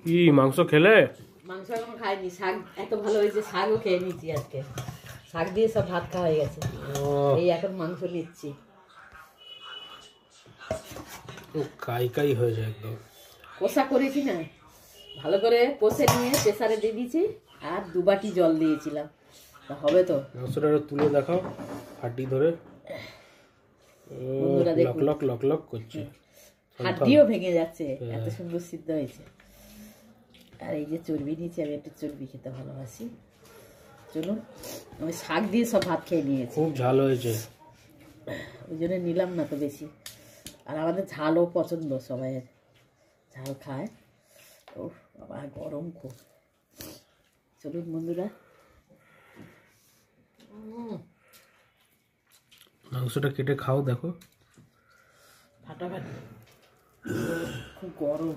কি মাংস খেলে? মাংস এখনো খাইনি, শাক এত ভালো হয়েছে, শাকও খেয়ে নিচ্ছি আজকে। শাক দিয়ে সব ভাত খাওয়া হয়ে গেছে, এই এখন মাংস নিচ্ছি। কাই কাই হয়ে যায় একদম। কষা করেছি না, ভালো করে কষে নিয়ে প্রেসারে দিয়ে দিয়েছি, আর 2 বাটি জল দিয়েছিলাম, তা হবে তো। মাংসটা তুলে দেখাও, হাড্ডি ধরে লক লক লক লক করছে, হাড্ডিও ভেঙে যাচ্ছে, এত সুন্দর সিদ্ধ হয়েছে। আর এই যে চর্বি নিয়েছি, আমি একটু চর্বি খেতে ভালোবাসি। চলুন, আমি শাক দিয়ে সব ভাত খেয়ে নিয়েছি, খুব ঝাল হয়েছে, ওই জন্য নিলাম না তো বেশি। আর আমাদের ঝালও পছন্দ, সবাই ঝাল খায়। ও বাবা, গরম খুব। চলুন বন্ধুরা, মাংসটা কেটে খাও, দেখো ফাটাফাটি, খুব গরম।